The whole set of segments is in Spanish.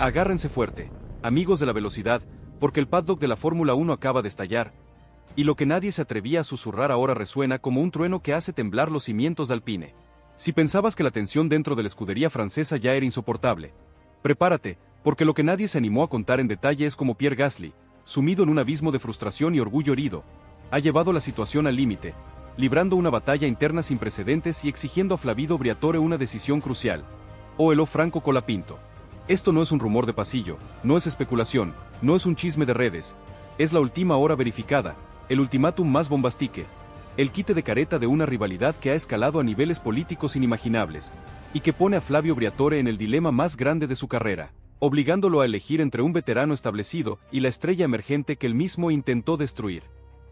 Agárrense fuerte, amigos de la velocidad, porque el paddock de la Fórmula 1 acaba de estallar, y lo que nadie se atrevía a susurrar ahora resuena como un trueno que hace temblar los cimientos de Alpine. Si pensabas que la tensión dentro de la escudería francesa ya era insoportable, prepárate, porque lo que nadie se animó a contar en detalle es cómo Pierre Gasly, sumido en un abismo de frustración y orgullo herido, ha llevado la situación al límite, librando una batalla interna sin precedentes y exigiendo a Flavio Briatore una decisión crucial. O Franco Colapinto. Esto no es un rumor de pasillo, no es especulación, no es un chisme de redes, es la última hora verificada, el ultimátum más bombastique, el quite de careta de una rivalidad que ha escalado a niveles políticos inimaginables, y que pone a Flavio Briatore en el dilema más grande de su carrera, obligándolo a elegir entre un veterano establecido y la estrella emergente que él mismo intentó destruir.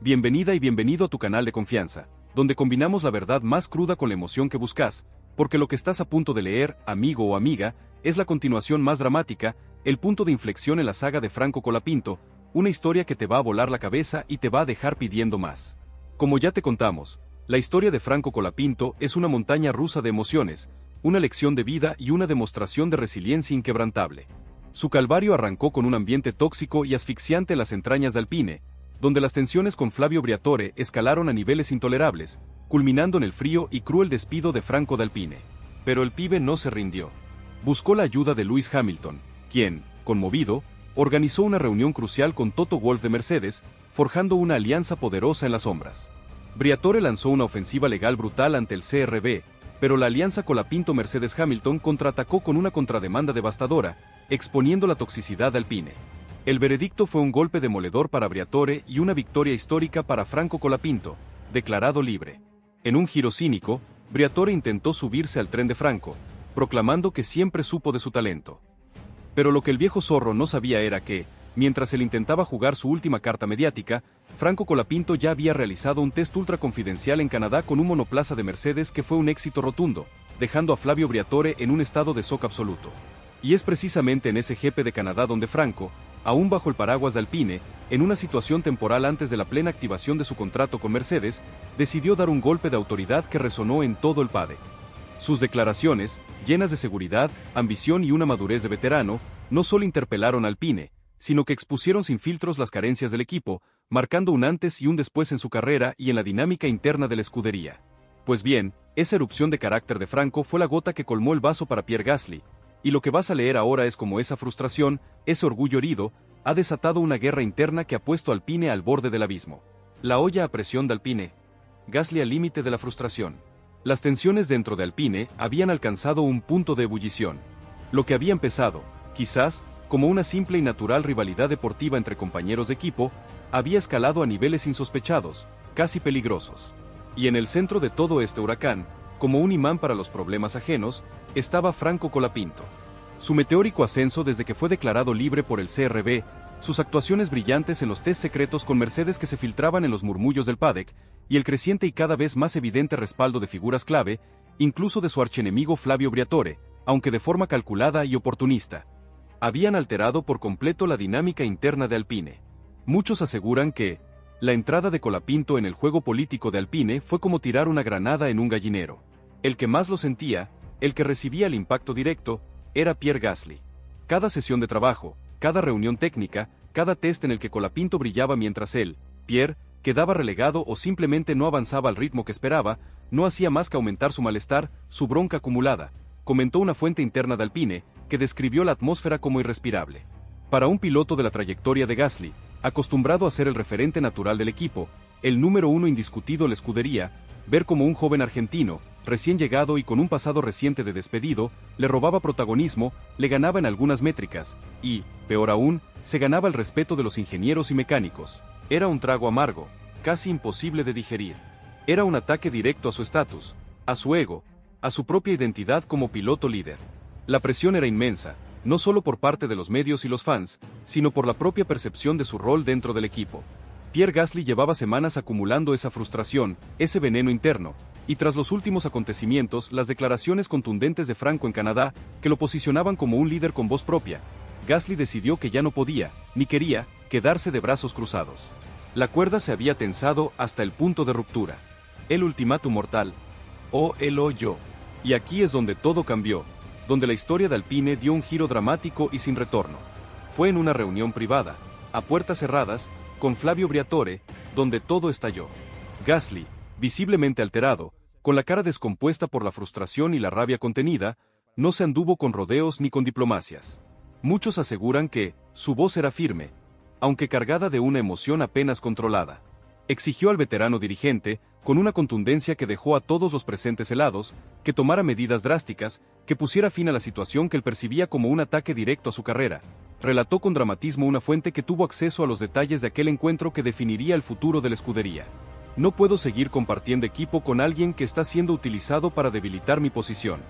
Bienvenida y bienvenido a tu canal de confianza, donde combinamos la verdad más cruda con la emoción que buscas, porque lo que estás a punto de leer, amigo o amiga, es la continuación más dramática, el punto de inflexión en la saga de Franco Colapinto, una historia que te va a volar la cabeza y te va a dejar pidiendo más. Como ya te contamos, la historia de Franco Colapinto es una montaña rusa de emociones, una lección de vida y una demostración de resiliencia inquebrantable. Su calvario arrancó con un ambiente tóxico y asfixiante en las entrañas de Alpine, donde las tensiones con Flavio Briatore escalaron a niveles intolerables, culminando en el frío y cruel despido de Franco de Alpine. Pero el pibe no se rindió. Buscó la ayuda de Lewis Hamilton, quien, conmovido, organizó una reunión crucial con Toto Wolff de Mercedes, forjando una alianza poderosa en las sombras. Briatore lanzó una ofensiva legal brutal ante el CRB, pero la alianza Colapinto-Mercedes-Hamilton contraatacó con una contrademanda devastadora, exponiendo la toxicidad de Alpine. El veredicto fue un golpe demoledor para Briatore y una victoria histórica para Franco Colapinto, declarado libre. En un giro cínico, Briatore intentó subirse al tren de Franco, proclamando que siempre supo de su talento. Pero lo que el viejo zorro no sabía era que, mientras él intentaba jugar su última carta mediática, Franco Colapinto ya había realizado un test ultra confidencial en Canadá con un monoplaza de Mercedes que fue un éxito rotundo, dejando a Flavio Briatore en un estado de shock absoluto. Y es precisamente en ese GP de Canadá donde Franco, aún bajo el paraguas de Alpine, en una situación temporal antes de la plena activación de su contrato con Mercedes, decidió dar un golpe de autoridad que resonó en todo el paddock. Sus declaraciones, llenas de seguridad, ambición y una madurez de veterano, no solo interpelaron a Alpine, sino que expusieron sin filtros las carencias del equipo, marcando un antes y un después en su carrera y en la dinámica interna de la escudería. Pues bien, esa erupción de carácter de Franco fue la gota que colmó el vaso para Pierre Gasly, y lo que vas a leer ahora es cómo esa frustración, ese orgullo herido, ha desatado una guerra interna que ha puesto a Alpine al borde del abismo. La olla a presión de Alpine. Gasly al límite de la frustración. Las tensiones dentro de Alpine habían alcanzado un punto de ebullición. Lo que había empezado, quizás, como una simple y natural rivalidad deportiva entre compañeros de equipo, había escalado a niveles insospechados, casi peligrosos. Y en el centro de todo este huracán, como un imán para los problemas ajenos, estaba Franco Colapinto. Su meteórico ascenso desde que fue declarado libre por el CRB, sus actuaciones brillantes en los test secretos con Mercedes que se filtraban en los murmullos del paddock, y el creciente y cada vez más evidente respaldo de figuras clave, incluso de su archienemigo Flavio Briatore, aunque de forma calculada y oportunista, habían alterado por completo la dinámica interna de Alpine. Muchos aseguran que la entrada de Colapinto en el juego político de Alpine fue como tirar una granada en un gallinero. El que más lo sentía, el que recibía el impacto directo, era Pierre Gasly. Cada sesión de trabajo, cada reunión técnica, cada test en el que Colapinto brillaba mientras él, Pierre, quedaba relegado o simplemente no avanzaba al ritmo que esperaba, no hacía más que aumentar su malestar, su bronca acumulada, comentó una fuente interna de Alpine, que describió la atmósfera como irrespirable. Para un piloto de la trayectoria de Gasly, acostumbrado a ser el referente natural del equipo, el número uno indiscutido en la escudería, ver como un joven argentino, recién llegado y con un pasado reciente de despedido, le robaba protagonismo, le ganaba en algunas métricas, y, peor aún, se ganaba el respeto de los ingenieros y mecánicos. Era un trago amargo, casi imposible de digerir. Era un ataque directo a su estatus, a su ego, a su propia identidad como piloto líder. La presión era inmensa, no solo por parte de los medios y los fans, sino por la propia percepción de su rol dentro del equipo. Pierre Gasly llevaba semanas acumulando esa frustración, ese veneno interno, y tras los últimos acontecimientos, las declaraciones contundentes de Franco en Canadá, que lo posicionaban como un líder con voz propia, Gasly decidió que ya no podía, ni quería, quedarse de brazos cruzados. La cuerda se había tensado hasta el punto de ruptura. El ultimátum mortal. O él o yo. Y aquí es donde todo cambió. donde la historia de Alpine dio un giro dramático y sin retorno. Fue en una reunión privada, a puertas cerradas, con Flavio Briatore, donde todo estalló. Gasly, visiblemente alterado, con la cara descompuesta por la frustración y la rabia contenida, no se anduvo con rodeos ni con diplomacias. Muchos aseguran que su voz era firme, aunque cargada de una emoción apenas controlada. Exigió al veterano dirigente, con una contundencia que dejó a todos los presentes helados, que tomara medidas drásticas, que pusiera fin a la situación que él percibía como un ataque directo a su carrera. Relató con dramatismo una fuente que tuvo acceso a los detalles de aquel encuentro que definiría el futuro de la escudería. No puedo seguir compartiendo equipo con alguien que está siendo utilizado para debilitar mi posición.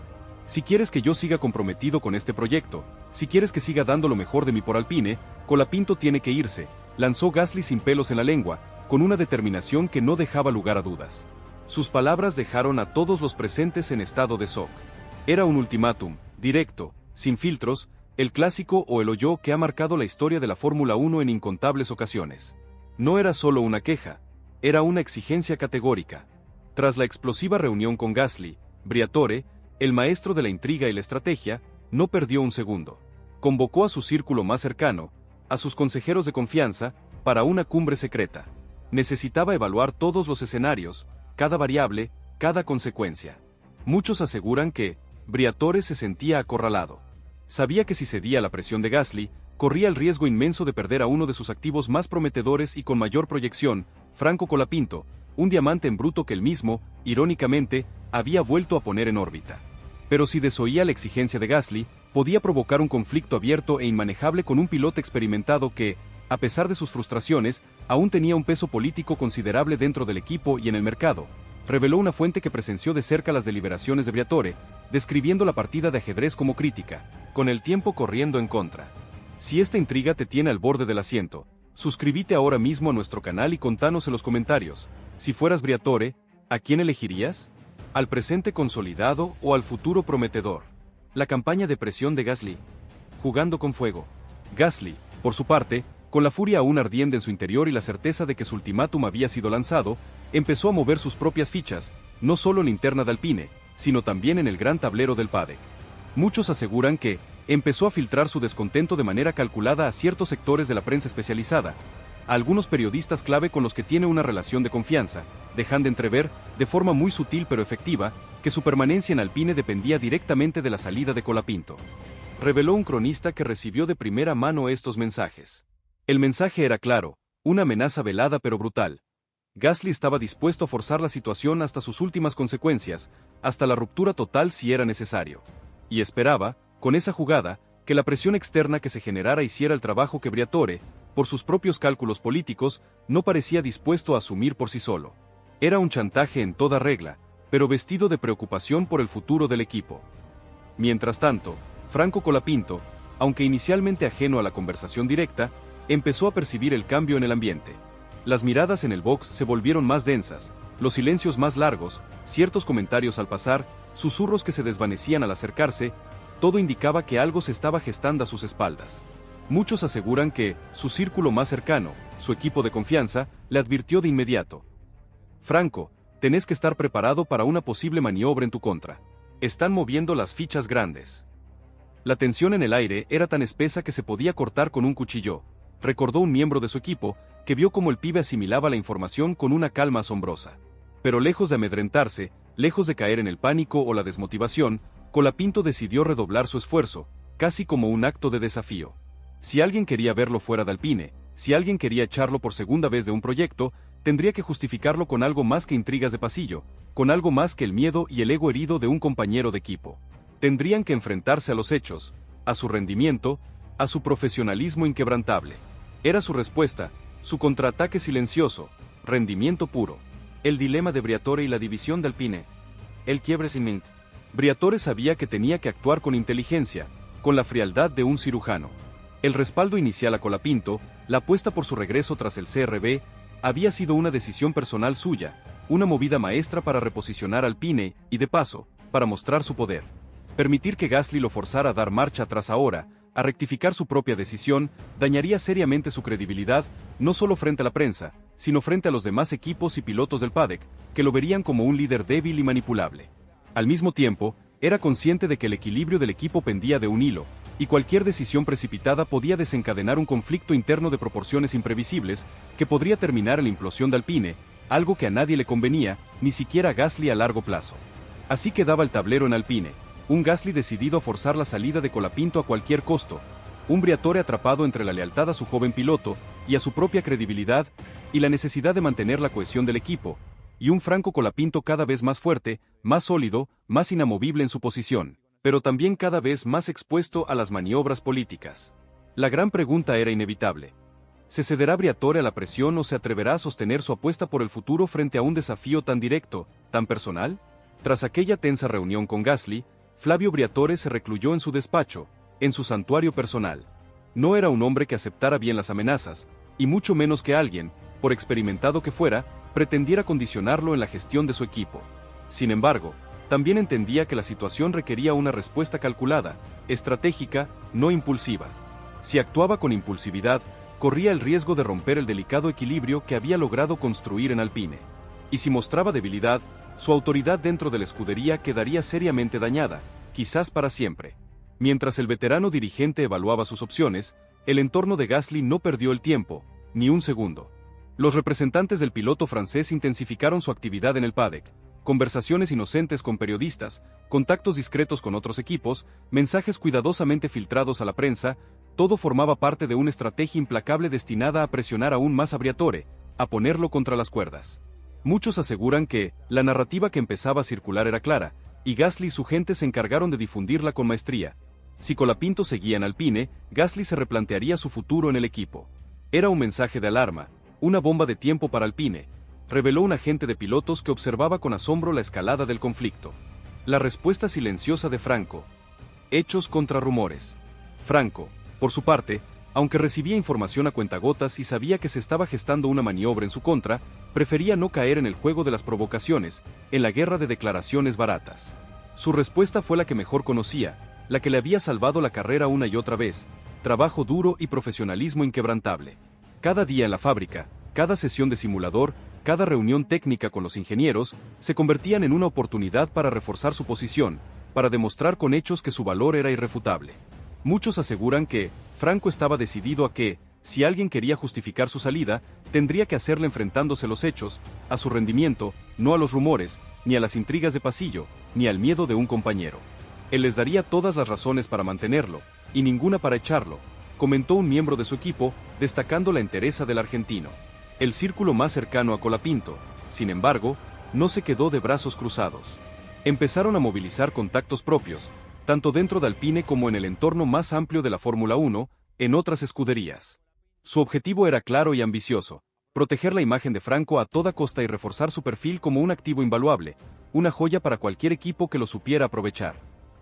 Si quieres que yo siga comprometido con este proyecto, si quieres que siga dando lo mejor de mí por Alpine, Colapinto tiene que irse, lanzó Gasly sin pelos en la lengua, con una determinación que no dejaba lugar a dudas. Sus palabras dejaron a todos los presentes en estado de shock. Era un ultimátum, directo, sin filtros, el clásico o el hoyo que ha marcado la historia de la Fórmula 1 en incontables ocasiones. No era solo una queja, era una exigencia categórica. Tras la explosiva reunión con Gasly, Briatore, el maestro de la intriga y la estrategia, no perdió un segundo. Convocó a su círculo más cercano, a sus consejeros de confianza, para una cumbre secreta. Necesitaba evaluar todos los escenarios, cada variable, cada consecuencia. Muchos aseguran que Briatore se sentía acorralado. Sabía que si cedía a la presión de Gasly, corría el riesgo inmenso de perder a uno de sus activos más prometedores y con mayor proyección, Franco Colapinto, un diamante en bruto que él mismo, irónicamente, había vuelto a poner en órbita. Pero si desoía la exigencia de Gasly, podía provocar un conflicto abierto e inmanejable con un piloto experimentado que, a pesar de sus frustraciones, aún tenía un peso político considerable dentro del equipo y en el mercado, reveló una fuente que presenció de cerca las deliberaciones de Briatore, describiendo la partida de ajedrez como crítica, con el tiempo corriendo en contra. Si esta intriga te tiene al borde del asiento, suscríbete ahora mismo a nuestro canal y contanos en los comentarios, si fueras Briatore, ¿a quién elegirías? ¿Al presente consolidado o al futuro prometedor? La campaña de presión de Gasly. Jugando con fuego. Gasly, por su parte, con la furia aún ardiente en su interior y la certeza de que su ultimátum había sido lanzado, empezó a mover sus propias fichas, no solo en la interna de Alpine, sino también en el gran tablero del paddock. Muchos aseguran que empezó a filtrar su descontento de manera calculada a ciertos sectores de la prensa especializada, a algunos periodistas clave con los que tiene una relación de confianza, dejando entrever, de forma muy sutil pero efectiva, que su permanencia en Alpine dependía directamente de la salida de Colapinto. Reveló un cronista que recibió de primera mano estos mensajes. El mensaje era claro, una amenaza velada pero brutal. Gasly estaba dispuesto a forzar la situación hasta sus últimas consecuencias, hasta la ruptura total si era necesario. Y esperaba, con esa jugada, que la presión externa que se generara hiciera el trabajo que Briatore, por sus propios cálculos políticos, no parecía dispuesto a asumir por sí solo. Era un chantaje en toda regla, pero vestido de preocupación por el futuro del equipo. Mientras tanto, Franco Colapinto, aunque inicialmente ajeno a la conversación directa, empezó a percibir el cambio en el ambiente. Las miradas en el box se volvieron más densas, los silencios más largos, ciertos comentarios al pasar, susurros que se desvanecían al acercarse, todo indicaba que algo se estaba gestando a sus espaldas. Muchos aseguran que su círculo más cercano, su equipo de confianza, le advirtió de inmediato. Franco, tenés que estar preparado para una posible maniobra en tu contra. Están moviendo las fichas grandes. La tensión en el aire era tan espesa que se podía cortar con un cuchillo, recordó un miembro de su equipo, que vio cómo el pibe asimilaba la información con una calma asombrosa. Pero lejos de amedrentarse, lejos de caer en el pánico o la desmotivación, Colapinto decidió redoblar su esfuerzo, casi como un acto de desafío. Si alguien quería verlo fuera de Alpine, si alguien quería echarlo por segunda vez de un proyecto, tendría que justificarlo con algo más que intrigas de pasillo, con algo más que el miedo y el ego herido de un compañero de equipo. Tendrían que enfrentarse a los hechos, a su rendimiento, a su profesionalismo inquebrantable. Era su respuesta, su contraataque silencioso, rendimiento puro. El dilema de Briatore y la división de Alpine. El quiebre sin mint. Briatore sabía que tenía que actuar con inteligencia, con la frialdad de un cirujano. El respaldo inicial a Colapinto, la apuesta por su regreso tras el CRB, había sido una decisión personal suya, una movida maestra para reposicionar Alpine y, de paso, para mostrar su poder. Permitir que Gasly lo forzara a dar marcha atrás ahora, a rectificar su propia decisión, dañaría seriamente su credibilidad, no solo frente a la prensa, sino frente a los demás equipos y pilotos del paddock, que lo verían como un líder débil y manipulable. Al mismo tiempo, Era consciente de que el equilibrio del equipo pendía de un hilo, y cualquier decisión precipitada podía desencadenar un conflicto interno de proporciones imprevisibles, que podría terminar en la implosión de Alpine, algo que a nadie le convenía, ni siquiera a Gasly a largo plazo. Así quedaba el tablero en Alpine, un Gasly decidido a forzar la salida de Colapinto a cualquier costo, un Briatore atrapado entre la lealtad a su joven piloto y a su propia credibilidad, y la necesidad de mantener la cohesión del equipo, y un Franco Colapinto cada vez más fuerte, más sólido, más inamovible en su posición, pero también cada vez más expuesto a las maniobras políticas. La gran pregunta era inevitable. ¿Se cederá Briatore a la presión o se atreverá a sostener su apuesta por el futuro frente a un desafío tan directo, tan personal? Tras aquella tensa reunión con Gasly, Flavio Briatore se recluyó en su despacho, en su santuario personal. No era un hombre que aceptara bien las amenazas, y mucho menos que alguien, por experimentado que fuera, pretendiera condicionarlo en la gestión de su equipo. Sin embargo, también entendía que la situación requería una respuesta calculada, estratégica, no impulsiva. Si actuaba con impulsividad, corría el riesgo de romper el delicado equilibrio que había logrado construir en Alpine. Y si mostraba debilidad, su autoridad dentro de la escudería quedaría seriamente dañada, quizás para siempre. Mientras el veterano dirigente evaluaba sus opciones, el entorno de Gasly no perdió el tiempo, ni un segundo. Los representantes del piloto francés intensificaron su actividad en el paddock, conversaciones inocentes con periodistas, contactos discretos con otros equipos, mensajes cuidadosamente filtrados a la prensa, todo formaba parte de una estrategia implacable destinada a presionar aún más a Briatore, a ponerlo contra las cuerdas. Muchos aseguran que la narrativa que empezaba a circular era clara, y Gasly y su gente se encargaron de difundirla con maestría. Si Colapinto seguía en Alpine, Gasly se replantearía su futuro en el equipo. Era un mensaje de alarma, una bomba de tiempo para Alpine, reveló un agente de pilotos que observaba con asombro la escalada del conflicto. La respuesta silenciosa de Franco. Hechos contra rumores. Franco, por su parte, aunque recibía información a cuentagotas y sabía que se estaba gestando una maniobra en su contra, prefería no caer en el juego de las provocaciones, en la guerra de declaraciones baratas. Su respuesta fue la que mejor conocía, la que le había salvado la carrera una y otra vez: trabajo duro y profesionalismo inquebrantable. Cada día en la fábrica, cada sesión de simulador, cada reunión técnica con los ingenieros, se convertían en una oportunidad para reforzar su posición, para demostrar con hechos que su valor era irrefutable. Muchos aseguran que Franco estaba decidido a que, si alguien quería justificar su salida, tendría que hacerlo enfrentándose a los hechos, a su rendimiento, no a los rumores, ni a las intrigas de pasillo, ni al miedo de un compañero. Él les daría todas las razones para mantenerlo, y ninguna para echarlo, comentó un miembro de su equipo, destacando la entereza del argentino. El círculo más cercano a Colapinto, sin embargo, no se quedó de brazos cruzados. Empezaron a movilizar contactos propios, tanto dentro de Alpine como en el entorno más amplio de la Fórmula 1, en otras escuderías. Su objetivo era claro y ambicioso: proteger la imagen de Franco a toda costa y reforzar su perfil como un activo invaluable, una joya para cualquier equipo que lo supiera aprovechar.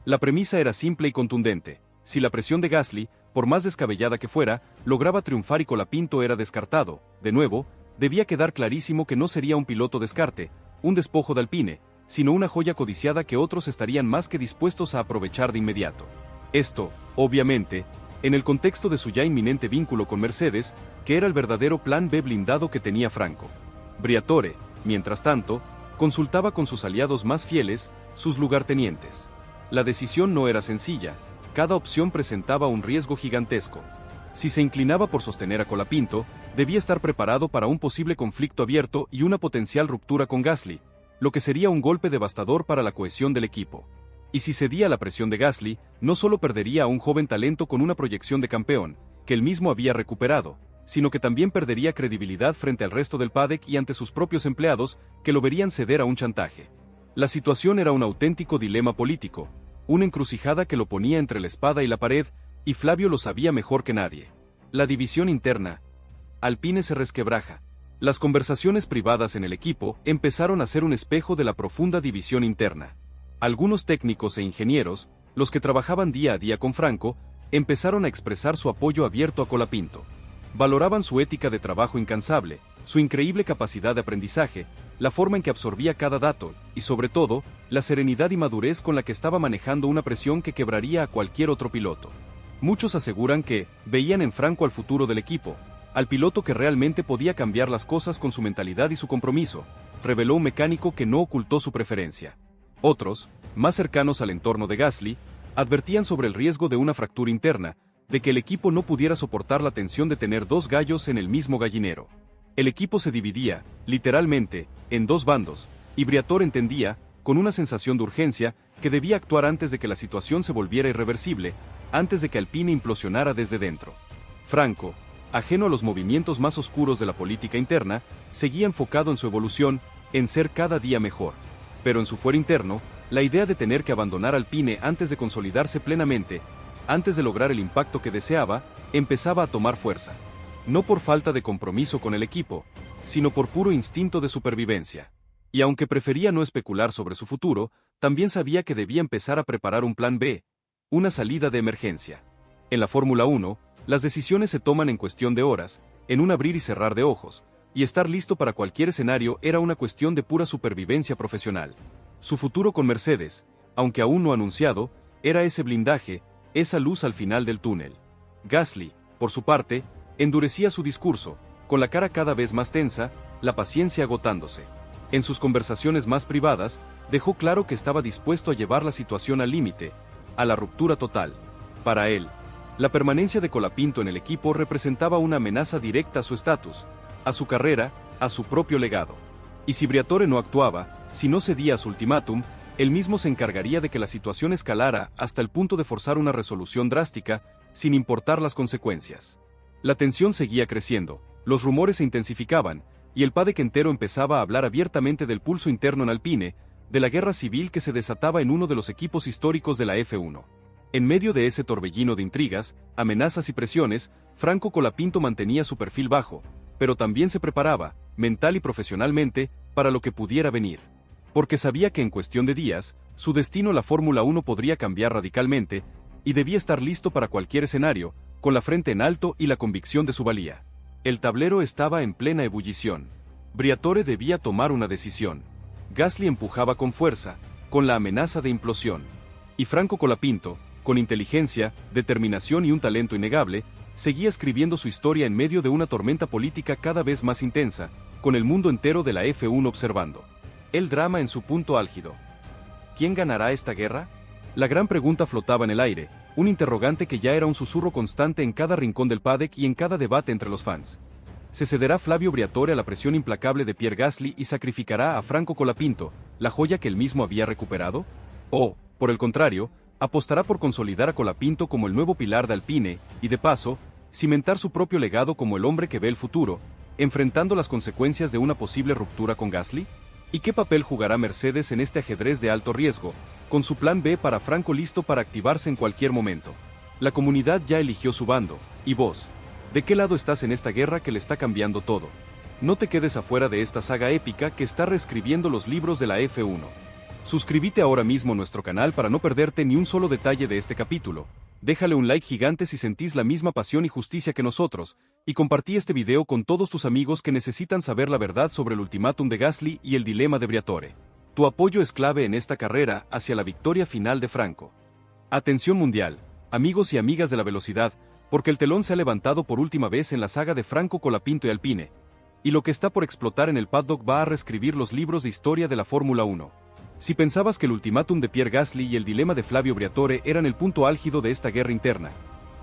La premisa era simple y contundente: si la presión de Gasly, por más descabellada que fuera, lograba triunfar y Colapinto era descartado, de nuevo, debía quedar clarísimo que no sería un piloto descarte, un despojo de Alpine, sino una joya codiciada que otros estarían más que dispuestos a aprovechar de inmediato. Esto, obviamente, en el contexto de su ya inminente vínculo con Mercedes, que era el verdadero plan B blindado que tenía Franco. Briatore, mientras tanto, consultaba con sus aliados más fieles, sus lugartenientes. La decisión no era sencilla, cada opción presentaba un riesgo gigantesco. Si se inclinaba por sostener a Colapinto, debía estar preparado para un posible conflicto abierto y una potencial ruptura con Gasly, lo que sería un golpe devastador para la cohesión del equipo. Y si cedía a la presión de Gasly, no solo perdería a un joven talento con una proyección de campeón, que él mismo había recuperado, sino que también perdería credibilidad frente al resto del paddock y ante sus propios empleados, que lo verían ceder a un chantaje. La situación era un auténtico dilema político, una encrucijada que lo ponía entre la espada y la pared, y Flavio lo sabía mejor que nadie. La división interna. Alpine se resquebraja. Las conversaciones privadas en el equipo empezaron a ser un espejo de la profunda división interna. Algunos técnicos e ingenieros, los que trabajaban día a día con Franco, empezaron a expresar su apoyo abierto a Colapinto. Valoraban su ética de trabajo incansable, su increíble capacidad de aprendizaje, la forma en que absorbía cada dato, y sobre todo, la serenidad y madurez con la que estaba manejando una presión que quebraría a cualquier otro piloto. Muchos aseguran que veían en Franco al futuro del equipo, al piloto que realmente podía cambiar las cosas con su mentalidad y su compromiso, reveló un mecánico que no ocultó su preferencia. Otros, más cercanos al entorno de Gasly, advertían sobre el riesgo de una fractura interna, de que el equipo no pudiera soportar la tensión de tener dos gallos en el mismo gallinero. El equipo se dividía, literalmente, en dos bandos, y Briatore entendía, con una sensación de urgencia, que debía actuar antes de que la situación se volviera irreversible, antes de que Alpine implosionara desde dentro. Franco, ajeno a los movimientos más oscuros de la política interna, seguía enfocado en su evolución, en ser cada día mejor. Pero en su fuero interno, la idea de tener que abandonar Alpine antes de consolidarse plenamente, antes de lograr el impacto que deseaba, empezaba a tomar fuerza. No por falta de compromiso con el equipo, sino por puro instinto de supervivencia. Y aunque prefería no especular sobre su futuro, también sabía que debía empezar a preparar un plan B, una salida de emergencia. En la Fórmula 1, las decisiones se toman en cuestión de horas, en un abrir y cerrar de ojos, y estar listo para cualquier escenario era una cuestión de pura supervivencia profesional. Su futuro con Mercedes, aunque aún no anunciado, era ese blindaje, esa luz al final del túnel. Gasly, por su parte, endurecía su discurso, con la cara cada vez más tensa, la paciencia agotándose. En sus conversaciones más privadas, dejó claro que estaba dispuesto a llevar la situación al límite, a la ruptura total. Para él, la permanencia de Colapinto en el equipo representaba una amenaza directa a su estatus, a su carrera, a su propio legado. Y si Briatore no actuaba, si no cedía a su ultimátum, él mismo se encargaría de que la situación escalara hasta el punto de forzar una resolución drástica, sin importar las consecuencias. La tensión seguía creciendo, los rumores se intensificaban, y el paddock entero empezaba a hablar abiertamente del pulso interno en Alpine, de la guerra civil que se desataba en uno de los equipos históricos de la F1. En medio de ese torbellino de intrigas, amenazas y presiones, Franco Colapinto mantenía su perfil bajo, pero también se preparaba, mental y profesionalmente, para lo que pudiera venir. Porque sabía que en cuestión de días, su destino en la Fórmula 1 podría cambiar radicalmente, y debía estar listo para cualquier escenario, con la frente en alto y la convicción de su valía. El tablero estaba en plena ebullición. Briatore debía tomar una decisión. Gasly empujaba con fuerza, con la amenaza de implosión. Y Franco Colapinto, con inteligencia, determinación y un talento innegable, seguía escribiendo su historia en medio de una tormenta política cada vez más intensa, con el mundo entero de la F1 observando. El drama en su punto álgido. ¿Quién ganará esta guerra? La gran pregunta flotaba en el aire, un interrogante que ya era un susurro constante en cada rincón del paddock y en cada debate entre los fans. ¿Se cederá Flavio Briatore a la presión implacable de Pierre Gasly y sacrificará a Franco Colapinto, la joya que él mismo había recuperado? ¿O, por el contrario, apostará por consolidar a Colapinto como el nuevo pilar de Alpine, y de paso, cimentar su propio legado como el hombre que ve el futuro, enfrentando las consecuencias de una posible ruptura con Gasly? ¿Y qué papel jugará Mercedes en este ajedrez de alto riesgo, con su plan B para Franco listo para activarse en cualquier momento? La comunidad ya eligió su bando, y vos, ¿de qué lado estás en esta guerra que le está cambiando todo? No te quedes afuera de esta saga épica que está reescribiendo los libros de la F1. Suscríbete ahora mismo a nuestro canal para no perderte ni un solo detalle de este capítulo. Déjale un like gigante si sentís la misma pasión y justicia que nosotros, y compartí este video con todos tus amigos que necesitan saber la verdad sobre el ultimátum de Gasly y el dilema de Briatore. Tu apoyo es clave en esta carrera hacia la victoria final de Franco. Atención mundial, amigos y amigas de la velocidad, porque el telón se ha levantado por última vez en la saga de Franco Colapinto y Alpine, y lo que está por explotar en el paddock va a reescribir los libros de historia de la Fórmula 1. Si pensabas que el ultimátum de Pierre Gasly y el dilema de Flavio Briatore eran el punto álgido de esta guerra interna,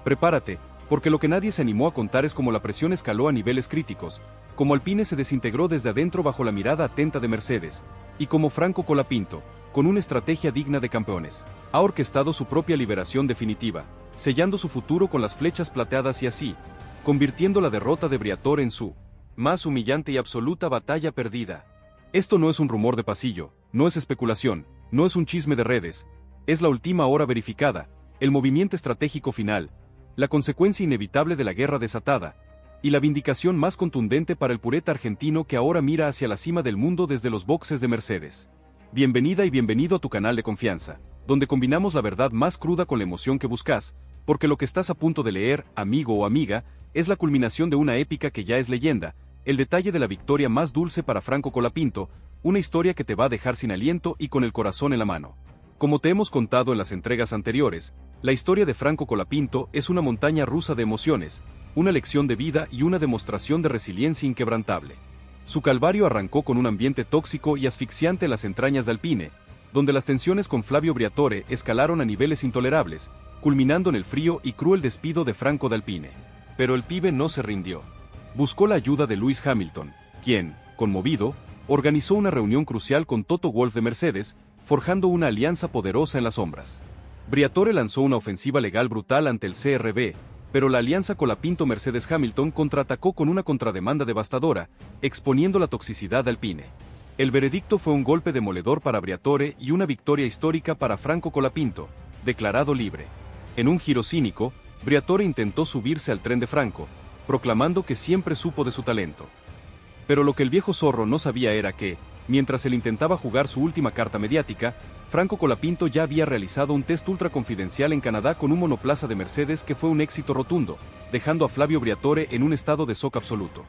prepárate, porque lo que nadie se animó a contar es cómo la presión escaló a niveles críticos, cómo Alpine se desintegró desde adentro bajo la mirada atenta de Mercedes, y cómo Franco Colapinto, con una estrategia digna de campeones, ha orquestado su propia liberación definitiva, sellando su futuro con las flechas plateadas y así, convirtiendo la derrota de Briatore en su más humillante y absoluta batalla perdida. Esto no es un rumor de pasillo, no es especulación, no es un chisme de redes, es la última hora verificada, el movimiento estratégico final, la consecuencia inevitable de la guerra desatada, y la vindicación más contundente para el pureta argentino que ahora mira hacia la cima del mundo desde los boxes de Mercedes. Bienvenida y bienvenido a tu canal de confianza, donde combinamos la verdad más cruda con la emoción que buscas, porque lo que estás a punto de leer, amigo o amiga, es la culminación de una épica que ya es leyenda, el detalle de la victoria más dulce para Franco Colapinto, una historia que te va a dejar sin aliento y con el corazón en la mano. Como te hemos contado en las entregas anteriores, la historia de Franco Colapinto es una montaña rusa de emociones, una lección de vida y una demostración de resiliencia inquebrantable. Su calvario arrancó con un ambiente tóxico y asfixiante en las entrañas de Alpine, donde las tensiones con Flavio Briatore escalaron a niveles intolerables, culminando en el frío y cruel despido de Franco D'Alpine. Pero el pibe no se rindió. Buscó la ayuda de Lewis Hamilton, quien, conmovido, organizó una reunión crucial con Toto Wolff de Mercedes, forjando una alianza poderosa en las sombras. Briatore lanzó una ofensiva legal brutal ante el CRB, pero la alianza Colapinto-Mercedes-Hamilton contraatacó con una contrademanda devastadora, exponiendo la toxicidad de Alpine. El veredicto fue un golpe demoledor para Briatore y una victoria histórica para Franco Colapinto, declarado libre. En un giro cínico, Briatore intentó subirse al tren de Franco, proclamando que siempre supo de su talento. Pero lo que el viejo zorro no sabía era que, mientras él intentaba jugar su última carta mediática, Franco Colapinto ya había realizado un test ultra confidencial en Canadá con un monoplaza de Mercedes que fue un éxito rotundo, dejando a Flavio Briatore en un estado de shock absoluto.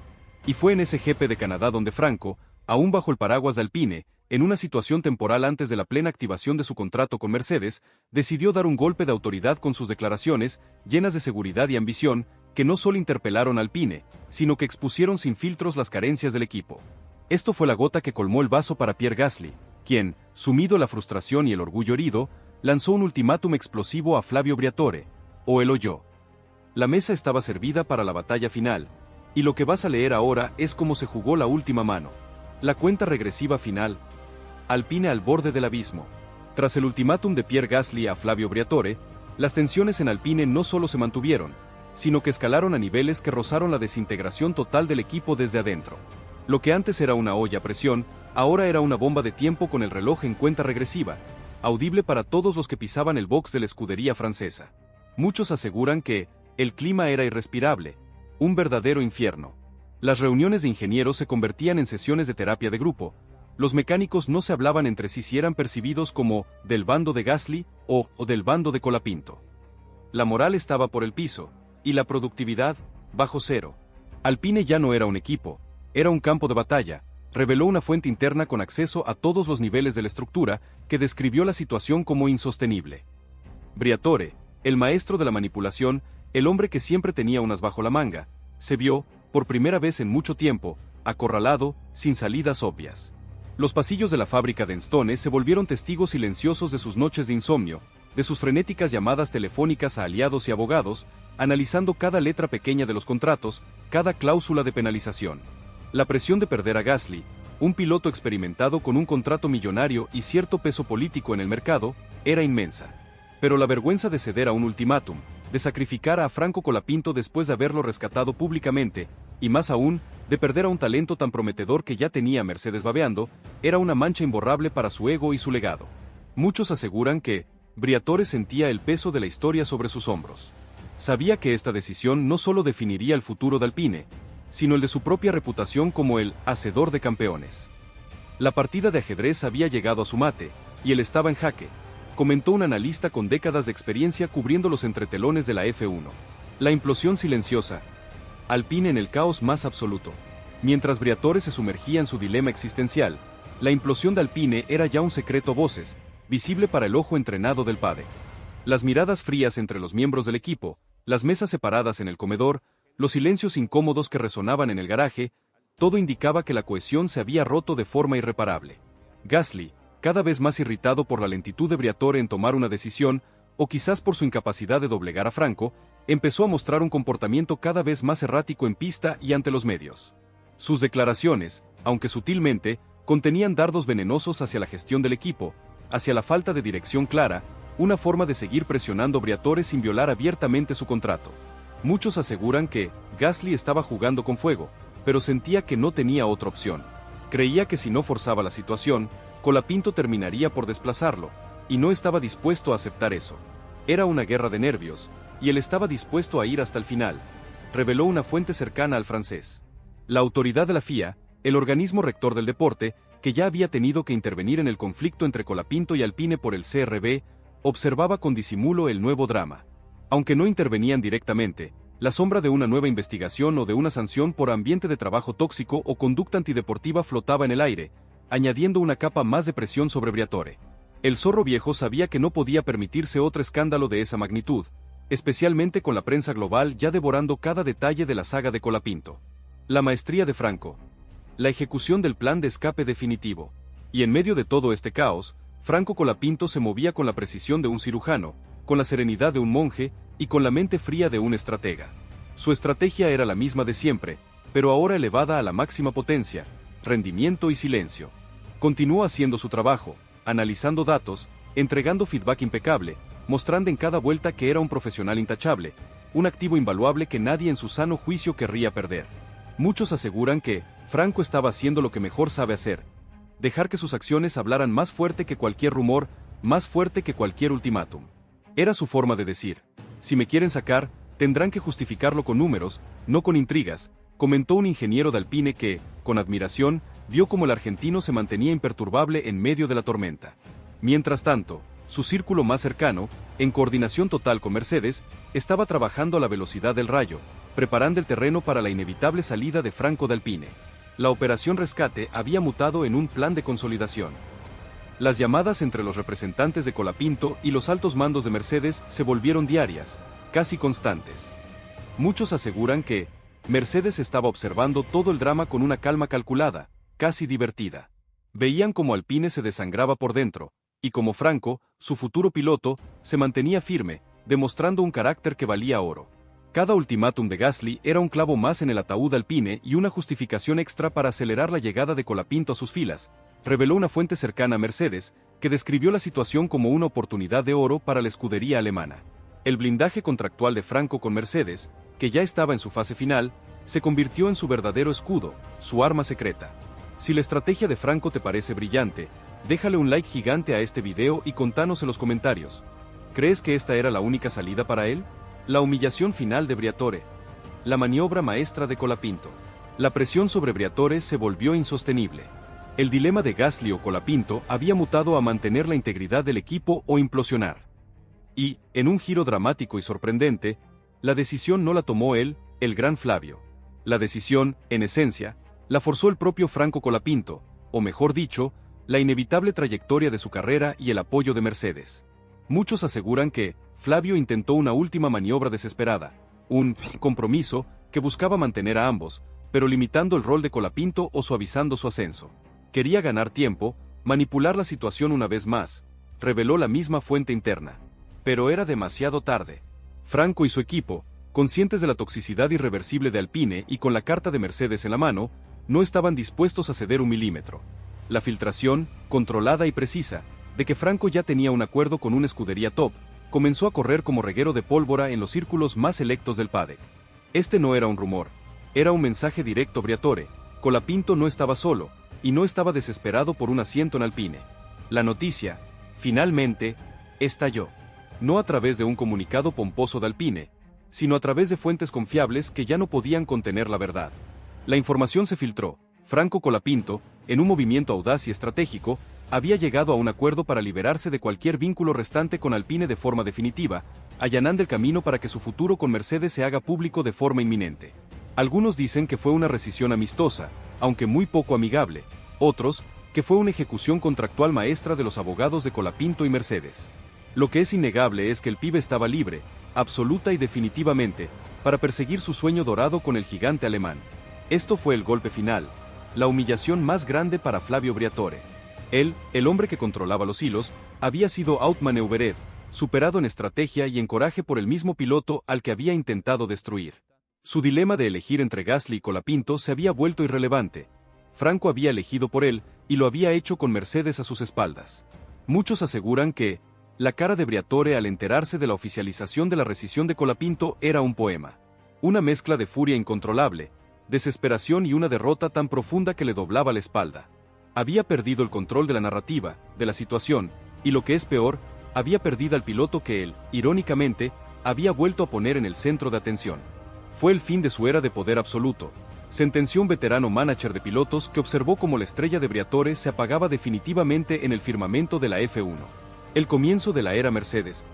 Y fue en ese GP de Canadá donde Franco, aún bajo el paraguas de Alpine, en una situación temporal antes de la plena activación de su contrato con Mercedes, decidió dar un golpe de autoridad con sus declaraciones, llenas de seguridad y ambición, que no solo interpelaron a Alpine, sino que expusieron sin filtros las carencias del equipo. Esto fue la gota que colmó el vaso para Pierre Gasly, quien, sumido en la frustración y el orgullo herido, lanzó un ultimátum explosivo a Flavio Briatore, o él o yo. La mesa estaba servida para la batalla final, y lo que vas a leer ahora es cómo se jugó la última mano. La cuenta regresiva final. Alpine al borde del abismo. Tras el ultimátum de Pierre Gasly a Flavio Briatore, las tensiones en Alpine no solo se mantuvieron, sino que escalaron a niveles que rozaron la desintegración total del equipo desde adentro. Lo que antes era una olla a presión, ahora era una bomba de tiempo con el reloj en cuenta regresiva, audible para todos los que pisaban el box de la escudería francesa. Muchos aseguran que el clima era irrespirable, un verdadero infierno. Las reuniones de ingenieros se convertían en sesiones de terapia de grupo. Los mecánicos no se hablaban entre sí si eran percibidos como del bando de Gasly o del bando de Colapinto. La moral estaba por el piso, y la productividad, bajo cero. Alpine ya no era un equipo, era un campo de batalla, reveló una fuente interna con acceso a todos los niveles de la estructura, que describió la situación como insostenible. Briatore, el maestro de la manipulación, el hombre que siempre tenía unas bajo la manga, se vio, por primera vez en mucho tiempo, acorralado, sin salidas obvias. Los pasillos de la fábrica de Enstone se volvieron testigos silenciosos de sus noches de insomnio, de sus frenéticas llamadas telefónicas a aliados y abogados, analizando cada letra pequeña de los contratos, cada cláusula de penalización. La presión de perder a Gasly, un piloto experimentado con un contrato millonario y cierto peso político en el mercado, era inmensa. Pero la vergüenza de ceder a un ultimátum, de sacrificar a Franco Colapinto después de haberlo rescatado públicamente, y más aún, de perder a un talento tan prometedor que ya tenía Mercedes babeando, era una mancha imborrable para su ego y su legado. Muchos aseguran que Briatore sentía el peso de la historia sobre sus hombros. Sabía que esta decisión no solo definiría el futuro de Alpine, sino el de su propia reputación como el hacedor de campeones. La partida de ajedrez había llegado a su mate, y él estaba en jaque, comentó un analista con décadas de experiencia cubriendo los entretelones de la F1. La implosión silenciosa. Alpine en el caos más absoluto. Mientras Briatore se sumergía en su dilema existencial, la implosión de Alpine era ya un secreto a voces, visible para el ojo entrenado del padre. Las miradas frías entre los miembros del equipo, las mesas separadas en el comedor, los silencios incómodos que resonaban en el garaje, todo indicaba que la cohesión se había roto de forma irreparable. Gasly, cada vez más irritado por la lentitud de Briatore en tomar una decisión, o quizás por su incapacidad de doblegar a Franco, empezó a mostrar un comportamiento cada vez más errático en pista y ante los medios. Sus declaraciones, aunque sutilmente, contenían dardos venenosos hacia la gestión del equipo, hacia la falta de dirección clara, una forma de seguir presionando a Briatore sin violar abiertamente su contrato. Muchos aseguran que Gasly estaba jugando con fuego, pero sentía que no tenía otra opción. Creía que si no forzaba la situación, Colapinto terminaría por desplazarlo, y no estaba dispuesto a aceptar eso. Era una guerra de nervios, y él estaba dispuesto a ir hasta el final, reveló una fuente cercana al francés. La autoridad de la FIA, el organismo rector del deporte, que ya había tenido que intervenir en el conflicto entre Colapinto y Alpine por el CRB, observaba con disimulo el nuevo drama. Aunque no intervenían directamente, la sombra de una nueva investigación o de una sanción por ambiente de trabajo tóxico o conducta antideportiva flotaba en el aire, añadiendo una capa más de presión sobre Briatore. El zorro viejo sabía que no podía permitirse otro escándalo de esa magnitud, especialmente con la prensa global ya devorando cada detalle de la saga de Colapinto. La maestría de Franco. La ejecución del plan de escape definitivo. Y en medio de todo este caos, Franco Colapinto se movía con la precisión de un cirujano, con la serenidad de un monje y con la mente fría de un estratega. Su estrategia era la misma de siempre, pero ahora elevada a la máxima potencia, rendimiento y silencio. Continuó haciendo su trabajo, analizando datos, entregando feedback impecable, mostrando en cada vuelta que era un profesional intachable, un activo invaluable que nadie en su sano juicio querría perder. Muchos aseguran que Franco estaba haciendo lo que mejor sabe hacer: dejar que sus acciones hablaran más fuerte que cualquier rumor, más fuerte que cualquier ultimátum. Era su forma de decir: si me quieren sacar, tendrán que justificarlo con números, no con intrigas, comentó un ingeniero de Alpine que, con admiración, vio cómo el argentino se mantenía imperturbable en medio de la tormenta. Mientras tanto, su círculo más cercano, en coordinación total con Mercedes, estaba trabajando a la velocidad del rayo, preparando el terreno para la inevitable salida de Franco de Alpine. La operación Rescate había mutado en un plan de consolidación. Las llamadas entre los representantes de Colapinto y los altos mandos de Mercedes se volvieron diarias, casi constantes. Muchos aseguran que Mercedes estaba observando todo el drama con una calma calculada, casi divertida. Veían cómo Alpine se desangraba por dentro, y como Franco, su futuro piloto, se mantenía firme, demostrando un carácter que valía oro. Cada ultimátum de Gasly era un clavo más en el ataúd Alpine y una justificación extra para acelerar la llegada de Colapinto a sus filas, reveló una fuente cercana a Mercedes, que describió la situación como una oportunidad de oro para la escudería alemana. El blindaje contractual de Franco con Mercedes, que ya estaba en su fase final, se convirtió en su verdadero escudo, su arma secreta. Si la estrategia de Franco te parece brillante, déjale un like gigante a este video y contanos en los comentarios. ¿Crees que esta era la única salida para él? La humillación final de Briatore. La maniobra maestra de Colapinto. La presión sobre Briatore se volvió insostenible. El dilema de Gasly o Colapinto había mutado a mantener la integridad del equipo o implosionar. Y, en un giro dramático y sorprendente, la decisión no la tomó él, el gran Flavio. La decisión, en esencia, la forzó el propio Franco Colapinto, o mejor dicho, la inevitable trayectoria de su carrera y el apoyo de Mercedes. Muchos aseguran que Flavio intentó una última maniobra desesperada, un compromiso que buscaba mantener a ambos, pero limitando el rol de Colapinto o suavizando su ascenso. Quería ganar tiempo, manipular la situación una vez más, reveló la misma fuente interna. Pero era demasiado tarde. Franco y su equipo, conscientes de la toxicidad irreversible de Alpine y con la carta de Mercedes en la mano, no estaban dispuestos a ceder un milímetro. La filtración, controlada y precisa, de que Franco ya tenía un acuerdo con una escudería top, comenzó a correr como reguero de pólvora en los círculos más selectos del paddock. Este no era un rumor, era un mensaje directo a Briatore: Colapinto no estaba solo, y no estaba desesperado por un asiento en Alpine. La noticia, finalmente, estalló. No a través de un comunicado pomposo de Alpine, sino a través de fuentes confiables que ya no podían contener la verdad. La información se filtró. Franco Colapinto, en un movimiento audaz y estratégico, había llegado a un acuerdo para liberarse de cualquier vínculo restante con Alpine de forma definitiva, allanando el camino para que su futuro con Mercedes se haga público de forma inminente. Algunos dicen que fue una rescisión amistosa, aunque muy poco amigable; otros, que fue una ejecución contractual maestra de los abogados de Colapinto y Mercedes. Lo que es innegable es que el pibe estaba libre, absoluta y definitivamente, para perseguir su sueño dorado con el gigante alemán. Esto fue el golpe final, la humillación más grande para Flavio Briatore. Él, el hombre que controlaba los hilos, había sido outmaneuvered, superado en estrategia y en coraje por el mismo piloto al que había intentado destruir. Su dilema de elegir entre Gasly y Colapinto se había vuelto irrelevante. Franco había elegido por él, y lo había hecho con Mercedes a sus espaldas. Muchos aseguran que la cara de Briatore al enterarse de la oficialización de la rescisión de Colapinto era un poema. Una mezcla de furia incontrolable, desesperación y una derrota tan profunda que le doblaba la espalda. Había perdido el control de la narrativa, de la situación, y lo que es peor, había perdido al piloto que él, irónicamente, había vuelto a poner en el centro de atención. Fue el fin de su era de poder absoluto, sentenció un veterano manager de pilotos que observó cómo la estrella de Briatore se apagaba definitivamente en el firmamento de la F1. El comienzo de la era Mercedes.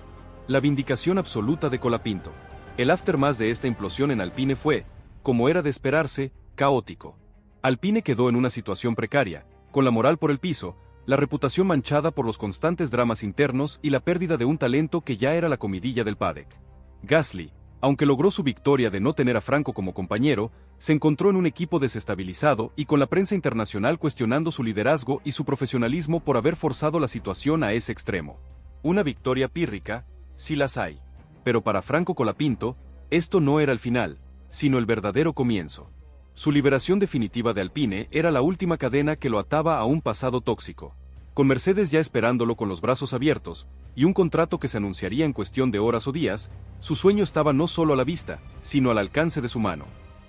La vindicación absoluta de Colapinto. El aftermath de esta implosión en Alpine fue, como era de esperarse, caótico. Alpine quedó en una situación precaria, con la moral por el piso, la reputación manchada por los constantes dramas internos y la pérdida de un talento que ya era la comidilla del paddock. Gasly, Aunque logró su victoria de no tener a Franco como compañero, se encontró en un equipo desestabilizado y con la prensa internacional cuestionando su liderazgo y su profesionalismo por haber forzado la situación a ese extremo. Una victoria pírrica, sí las hay. Pero para Franco Colapinto, esto no era el final, sino el verdadero comienzo. Su liberación definitiva de Alpine era la última cadena que lo ataba a un pasado tóxico. Con Mercedes ya esperándolo con los brazos abiertos, y un contrato que se anunciaría en cuestión de horas o días, su sueño estaba no solo a la vista, sino al alcance de su mano.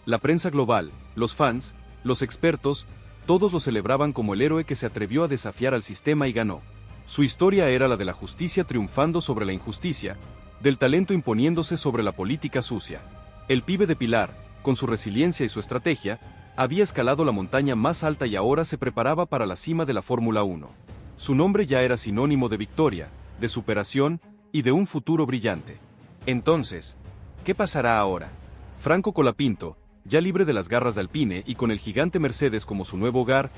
La prensa global, los fans, los expertos, todos lo celebraban como el héroe que se atrevió a desafiar al sistema y ganó. Su historia era la de la justicia triunfando sobre la injusticia, del talento imponiéndose sobre la política sucia. El pibe de Pilar, con su resiliencia y su estrategia, había escalado la montaña más alta y ahora se preparaba para la cima de la Fórmula 1. Su nombre ya era sinónimo de victoria, de superación y de un futuro brillante. Entonces, ¿qué pasará ahora? Franco Colapinto, ya libre de las garras de Alpine y con el gigante Mercedes como su nuevo hogar,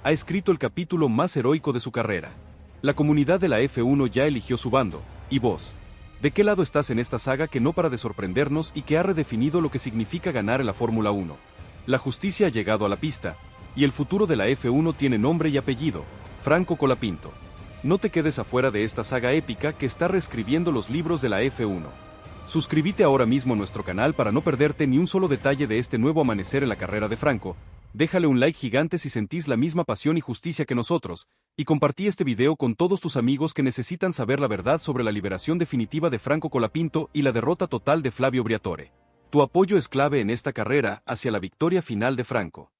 ha escrito el capítulo más heroico de su carrera. La comunidad de la F1 ya eligió su bando, ¿y vos? ¿De qué lado estás en esta saga que no para de sorprendernos y que ha redefinido lo que significa ganar en la Fórmula 1? La justicia ha llegado a la pista, y el futuro de la F1 tiene nombre y apellido: Franco Colapinto. No te quedes afuera de esta saga épica que está reescribiendo los libros de la F1. Suscríbete ahora mismo a nuestro canal para no perderte ni un solo detalle de este nuevo amanecer en la carrera de Franco. Déjale un like gigante si sentís la misma pasión y justicia que nosotros, y compartí este video con todos tus amigos que necesitan saber la verdad sobre la liberación definitiva de Franco Colapinto y la derrota total de Flavio Briatore. Tu apoyo es clave en esta carrera hacia la victoria final de Franco.